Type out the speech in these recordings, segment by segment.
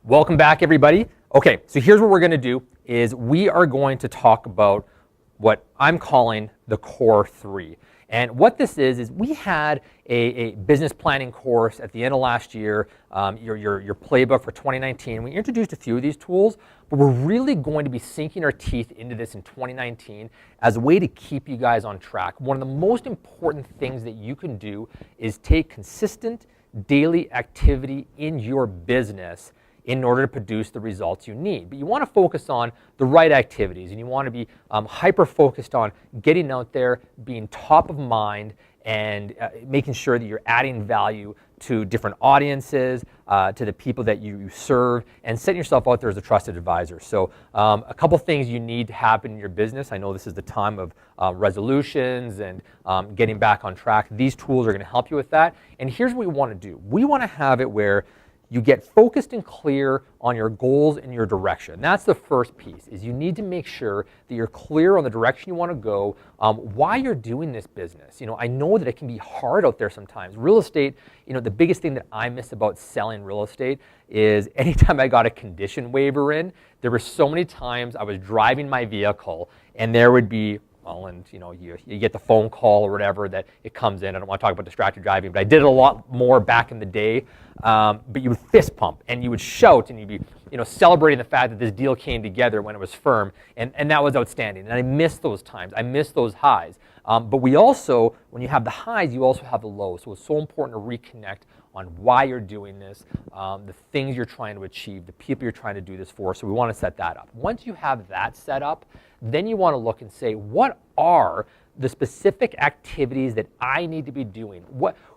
Welcome back, everybody. Okay, so here's what we're going to do is we are going to talk about what I'm calling the core three. And what this is we had a business planning course at the end of last year, your playbook for 2019. We introduced a few of these tools, but we're really going to be sinking our teeth into this in 2019 as a way to keep you guys on track. One of the most important things that you can do is take consistent daily activity in your business in order to produce the results you need. But you want to focus on the right activities, and you want to be hyper-focused on getting out there, being top of mind, and making sure that you're adding value to different audiences, to the people that you serve, and setting yourself out there as a trusted advisor. So a couple things you need to happen in your business. I know this is the time of resolutions and getting back on track. These tools are going to help you with that. And here's what we want to do. We want to have it where you get focused and clear on your goals and your direction. That's the first piece, is you need to make sure that you're clear on the direction you want to go, why you're doing this business. You know, I know that it can be hard out there sometimes. Real estate, you know, the biggest thing that I miss about selling real estate is anytime I got a condition waiver in, there were so many times I was driving my vehicle and there would be, and you know, you get the phone call or whatever that it comes in. I don't want to talk about distracted driving, but I did it a lot more back in the day. But you would fist pump and you would shout and you'd be, you know, celebrating the fact that this deal came together when it was firm, and that was outstanding. And I miss those times. I miss those highs. But we also, when you have the highs, you also have the lows. So it's so important to reconnect on why you're doing this, the things you're trying to achieve, the people you're trying to do this for. So we want to set that up. Once you have that set up, then you want to look and say, what are the specific activities that I need to be doing?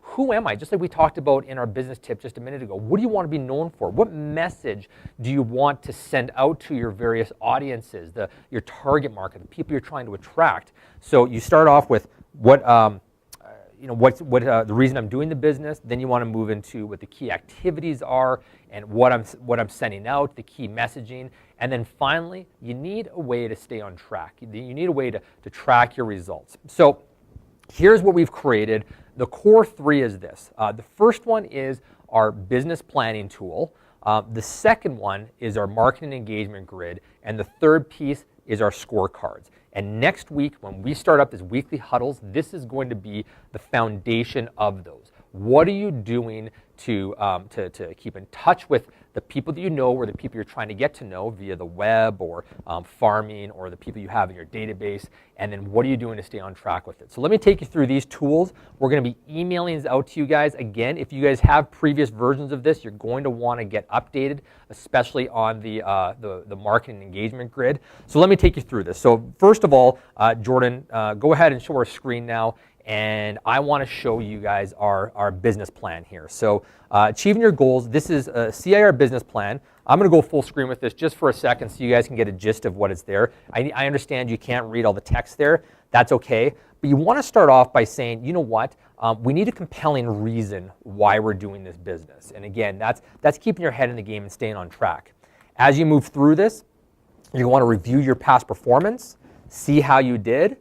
Who am I? Just like we talked about in our business tip just a minute ago. What do you want to be known for? What message do you want to send out to your various audiences, your target market, the people you're trying to attract? So you start off with what the reason I'm doing the business. Then you want to move into what the key activities are and what I'm sending out, the key messaging. And then finally, you need a way to stay on track. You need a way to track your results. So here's what we've created. The core three is this. The first one is our business planning tool. The second one is our marketing engagement grid. And the third piece is our scorecards. And next week, when we start up these weekly huddles, this is going to be the foundation of those. What are you doing to keep in touch with the people that you know or the people you're trying to get to know via the web or farming or the people you have in your database? And then what are you doing to stay on track with it? So let me take you through these tools. We're going to be emailing these out to you guys. Again, if you guys have previous versions of this, you're going to want to get updated, especially on the marketing engagement grid. So let me take you through this. So first of all, Jordan, go ahead and show our screen now. And I want to show you guys our business plan here. So achieving your goals, this is a CIR business plan. I'm going to go full screen with this just for a second so you guys can get a gist of what is there. I understand you can't read all the text there. That's okay. But you want to start off by saying, you know what, we need a compelling reason why we're doing this business. And again, that's keeping your head in the game and staying on track. As you move through this, you want to review your past performance, see how you did,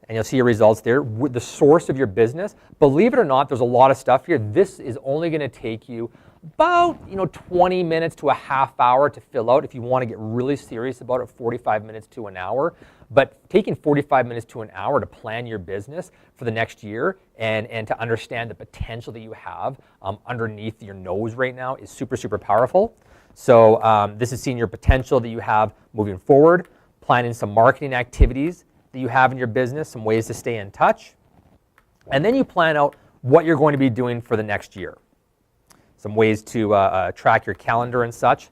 and you'll see your results there. The source of your business, believe it or not, there's a lot of stuff here. This is only going to take you about 20 minutes to a half hour to fill out. If you want to get really serious about it, 45 minutes to an hour. But taking 45 minutes to an hour to plan your business for the next year and to understand the potential that you have underneath your nose right now is super, super powerful. So this is seeing your potential that you have moving forward, planning some marketing activities that you have in your business, some ways to stay in touch. And then you plan out what you're going to be doing for the next year. Some ways to track your calendar and such.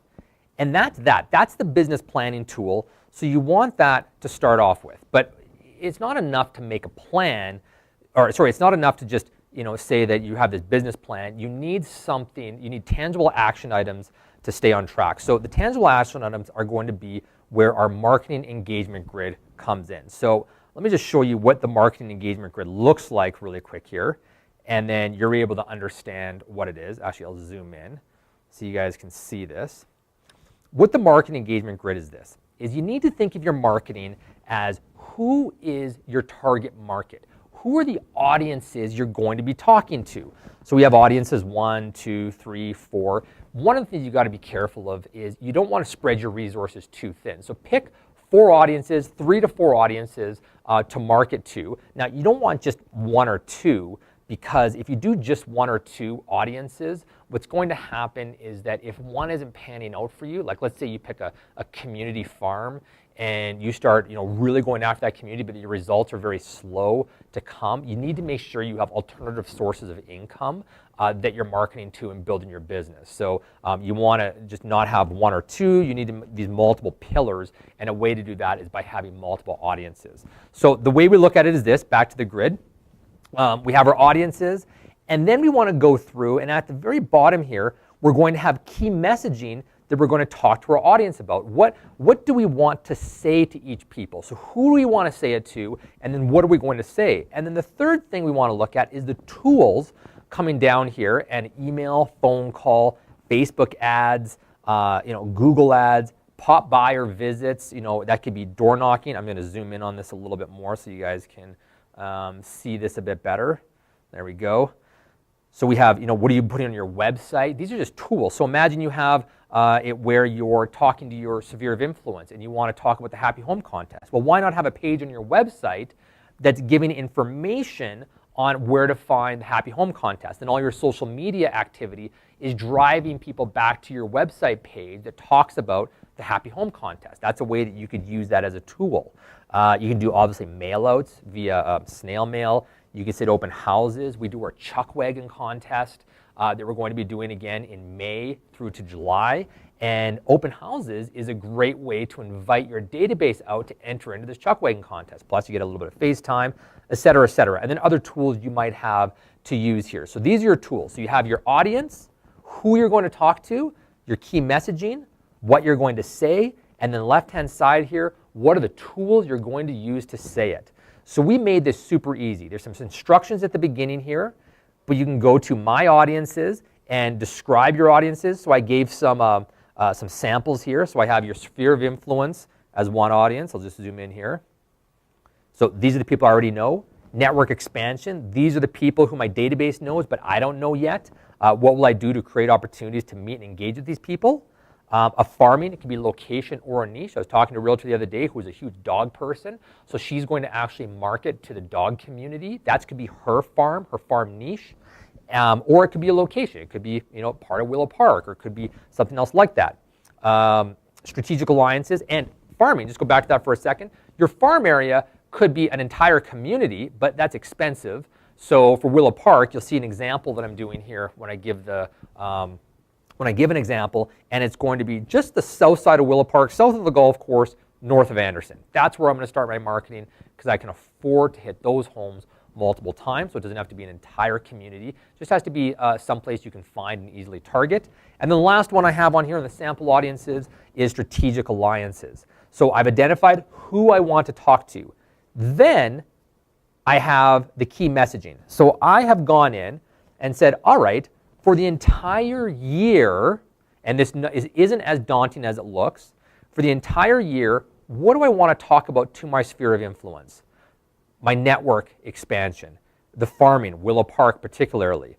And that's the business planning tool. So you want that to start off with. But it's not enough to make a plan, it's not enough to just say that you have this business plan. You need something, you need tangible action items to stay on track. So the tangible action items are going to be where our marketing engagement grid comes in. So let me just show you what the marketing engagement grid looks like really quick here. And then you're able to understand what it is. Actually, I'll zoom in so you guys can see this. What the marketing engagement grid is you need to think of your marketing as who is your target market? who are the audiences you're going to be talking to? So we have audiences 1, 2, 3, 4. One of the things you got to be careful of is you don't want to spread your resources too thin. So pick 4 audiences, 3 to 4 audiences to market to. Now you don't want just 1 or 2, because if you do just 1 or 2 audiences, what's going to happen is that if one isn't panning out for you, like let's say you pick a community farm and you start really going after that community, but your results are very slow to come, you need to make sure you have alternative sources of income that you're marketing to and building your business. So you want to just not have 1 or 2, you need these multiple pillars, and a way to do that is by having multiple audiences. So the way we look at it is this, back to the grid. We have our audiences, and then we want to go through, and at the very bottom here, we're going to have key messaging that we're going to talk to our audience about. What do we want to say to each people? So who do we want to say it to, and then what are we going to say? And then the third thing we want to look at is the tools coming down here, and email, phone call, Facebook ads, Google ads, pop buyer visits, that could be door knocking. I'm going to zoom in on this a little bit more so you guys can see this a bit better. There we go. So we have, what are you putting on your website? These are just tools. So imagine you have it where you're talking to your sphere of influence and you want to talk about the Happy Home Contest. Well, why not have a page on your website that's giving information on where to find the Happy Home Contest, and all your social media activity is driving people back to your website page that talks about the Happy Home Contest. That's a way that you could use that as a tool. You can do obviously mail-outs via snail mail. You can sit open houses. We do our Chuck Wagon contest that we're going to be doing again in May through to July. And open houses is a great way to invite your database out to enter into this Chuck Wagon contest. Plus you get a little bit of FaceTime, et cetera, et cetera. And then other tools you might have to use here. So these are your tools. So you have your audience, who you're going to talk to, your key messaging, what you're going to say, and then left-hand side here, what are the tools you're going to use to say it. So we made this super easy. There's some instructions at the beginning here, but you can go to My Audiences and describe your audiences. So I gave some samples here. So I have your sphere of influence as one audience. I'll just zoom in here. So these are the people I already know. Network expansion. These are the people who my database knows, but I don't know yet. What will I do to create opportunities to meet and engage with these people? A farming, it can be location or a niche. I was talking to a realtor the other day who was a huge dog person. So she's going to actually market to the dog community. That could be her farm niche. Or it could be a location. It could be part of Willow Park, or it could be something else like that. Strategic alliances and farming. Just go back to that for a second. Your farm area could be an entire community, but that's expensive. So for Willow Park, you'll see an example that I'm doing here when I give an example, and it's going to be just the south side of Willow Park, south of the golf course, north of Anderson. That's where I'm going to start my marketing, because I can afford to hit those homes multiple times, so it doesn't have to be an entire community. It just has to be someplace you can find and easily target. And then the last one I have on here in the sample audiences is strategic alliances. So I've identified who I want to talk to. Then I have the key messaging. So I have gone in and said, all right, for the entire year, and this isn't as daunting as it looks, for the entire year, what do I want to talk about to my sphere of influence? My network expansion, the farming, Willow Park particularly,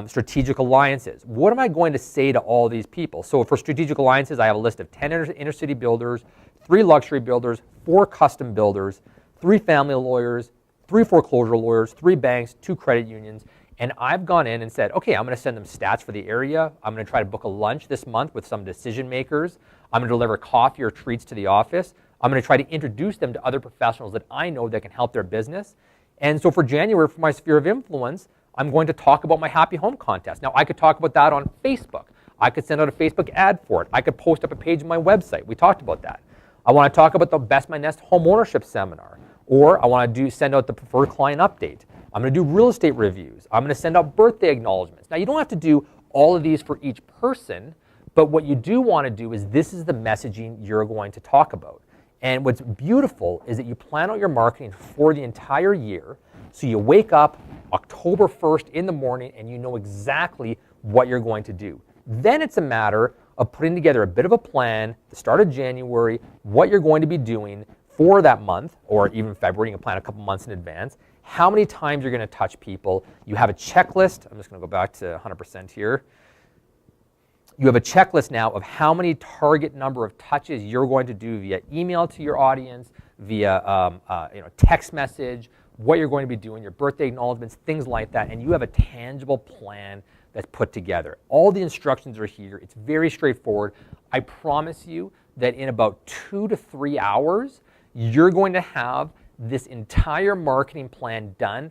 strategic alliances. What am I going to say to all these people? So for strategic alliances, I have a list of 10 inner city builders, 3 luxury builders, 4 custom builders, 3 family lawyers, 3 foreclosure lawyers, 3 banks, 2 credit unions. And I've gone in and said, okay, I'm going to send them stats for the area. I'm going to try to book a lunch this month with some decision makers. I'm going to deliver coffee or treats to the office. I'm going to try to introduce them to other professionals that I know that can help their business. And so for January, for my sphere of influence, I'm going to talk about my Happy Home Contest. Now, I could talk about that on Facebook. I could send out a Facebook ad for it. I could post up a page on my website. We talked about that. I want to talk about the Best My Nest home ownership seminar. Or I want to send out the preferred client update. I'm going to do real estate reviews. I'm going to send out birthday acknowledgments. Now, you don't have to do all of these for each person, but what you do want to do is this is the messaging you're going to talk about. And what's beautiful is that you plan out your marketing for the entire year, so you wake up October 1st in the morning and you know exactly what you're going to do. Then it's a matter of putting together a bit of a plan, the start of January, what you're going to be doing for that month, or even February. You can plan a couple months in advance. how many times you're going to touch people. You have a checklist. I'm just going to go back to 100% here. You have a checklist now of how many target number of touches you're going to do via email to your audience, via text message, what you're going to be doing, your birthday acknowledgments, things like that, and you have a tangible plan that's put together. All the instructions are here. It's very straightforward. I promise you that in about 2 to 3 hours, you're going to have this entire marketing plan done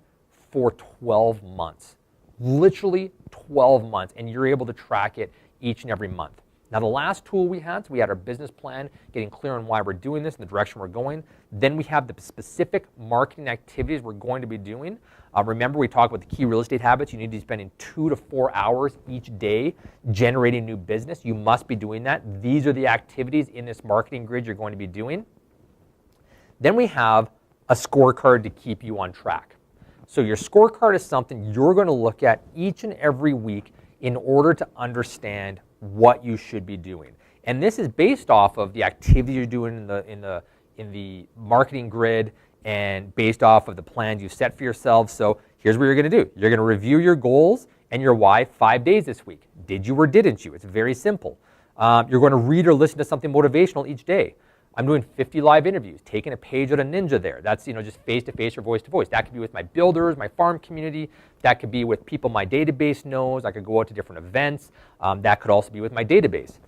for 12 months. Literally 12 months, and you're able to track it each and every month. Now the last tool we had, so we had our business plan, getting clear on why we're doing this and the direction we're going. Then we have the specific marketing activities we're going to be doing. Remember, we talked about the key real estate habits. You need to be spending 2 to 4 hours each day generating new business. You must be doing that. These are the activities in this marketing grid you're going to be doing. Then we have a scorecard to keep you on track. So your scorecard is something you're going to look at each and every week in order to understand what you should be doing. And this is based off of the activities you're doing in the marketing grid and based off of the plans you've set for yourselves. So here's what you're going to do. You're going to review your goals and your why 5 days this week. Did you or didn't you? It's very simple. You're going to read or listen to something motivational each day. I'm doing 50 live interviews, taking a page out of Ninja there. That's just face-to-face or voice-to-voice. That could be with my builders, my farm community. That could be with people my database knows. I could go out to different events. That could also be with my database.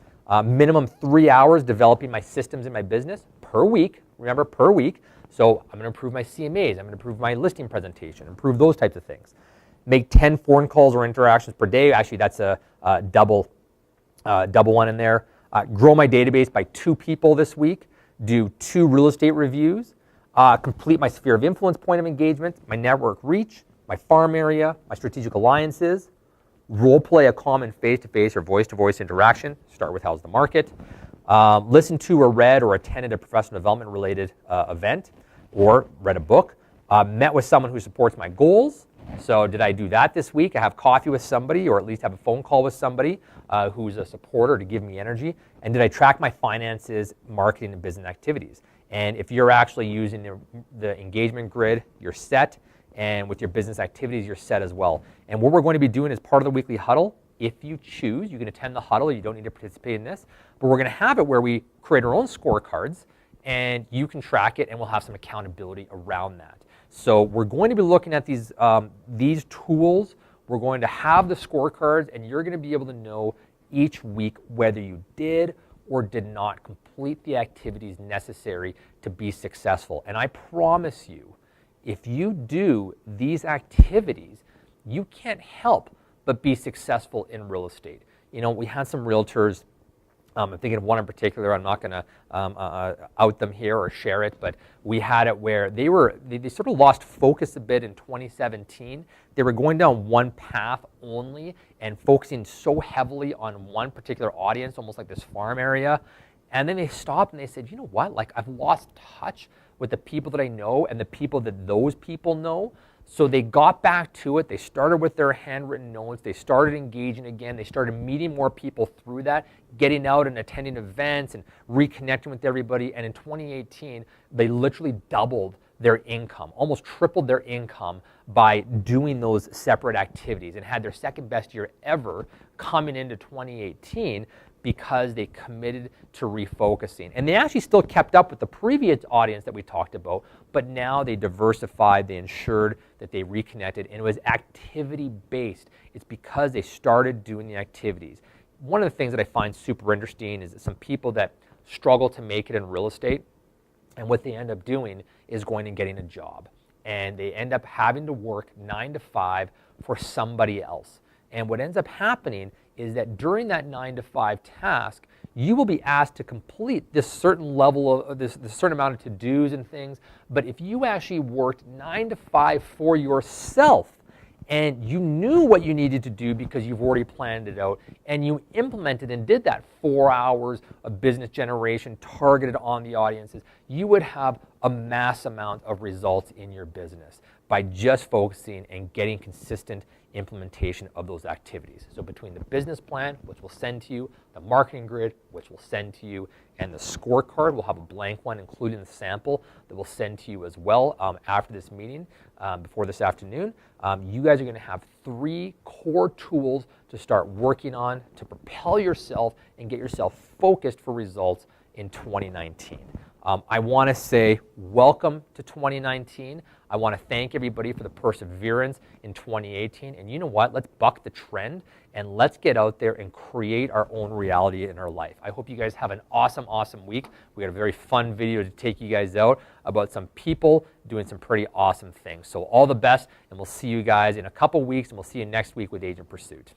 Minimum 3 hours developing my systems in my business per week. Remember, per week. So I'm going to improve my CMAs. I'm going to improve my listing presentation, improve those types of things. Make 10 phone calls or interactions per day. Actually, that's a double one in there. Grow my database by 2 people this week. Do 2 real estate reviews, complete my sphere of influence point of engagement, my network reach, my farm area, my strategic alliances, role play a common face-to-face or voice-to-voice interaction, start with how's the market, listen to or read or attended a professional development related event or read a book, met with someone who supports my goals. So did I do that this week? I have coffee with somebody or at least have a phone call with somebody who's a supporter to give me energy. And did I track my finances, marketing, and business activities? And if you're actually using the engagement grid, you're set. And with your business activities, you're set as well. And what we're going to be doing as part of the weekly huddle, if you choose, you can attend the huddle. You don't need to participate in this. But we're going to have it where we create our own scorecards and you can track it and we'll have some accountability around that. So we're going to be looking at these tools. We're going to have the scorecards and you're going to be able to know each week whether you did or did not complete the activities necessary to be successful. And I promise you, if you do these activities, you can't help but be successful in real estate. We had some realtors, I'm thinking of one in particular, I'm not going to out them here or share it, but we had it where they sort of lost focus a bit in 2017. They were going down one path only and focusing so heavily on one particular audience, almost like this farm area. And then they stopped and they said, you know what, like I've lost touch with the people that I know and the people that those people know. So they got back to it. They started with their handwritten notes. They started engaging again. They started meeting more people through that, getting out and attending events and reconnecting with everybody. And in 2018, they literally doubled their income, almost tripled their income by doing those separate activities and had their second best year ever coming into 2018 because they committed to refocusing. And they actually still kept up with the previous audience that we talked about, but now they diversified, they ensured that they reconnected, and it was activity-based. It's because they started doing the activities. One of the things that I find super interesting is that some people that struggle to make it in real estate, and what they end up doing is going and getting a job. And they end up having to work 9 to 5 for somebody else. And what ends up happening is that during that 9 to 5 task, you will be asked to complete this certain level of this certain amount of to-dos and things. But if you actually worked 9 to 5 for yourself and you knew what you needed to do because you've already planned it out and you implemented and did that 4 hours of business generation targeted on the audiences, you would have a mass amount of results in your business. by just focusing and getting consistent implementation of those activities. So between the business plan, which we'll send to you, the marketing grid, which we'll send to you, and the scorecard, we'll have a blank one, including the sample that we'll send to you as well after this meeting, before this afternoon. You guys are going to have 3 core tools to start working on to propel yourself and get yourself focused for results in 2019. I want to say welcome to 2019. I want to thank everybody for the perseverance in 2018. And you know what? Let's buck the trend and let's get out there and create our own reality in our life. I hope you guys have an awesome, awesome week. We got a very fun video to take you guys out about some people doing some pretty awesome things. So all the best, and we'll see you guys in a couple weeks, and we'll see you next week with Agent Pursuit.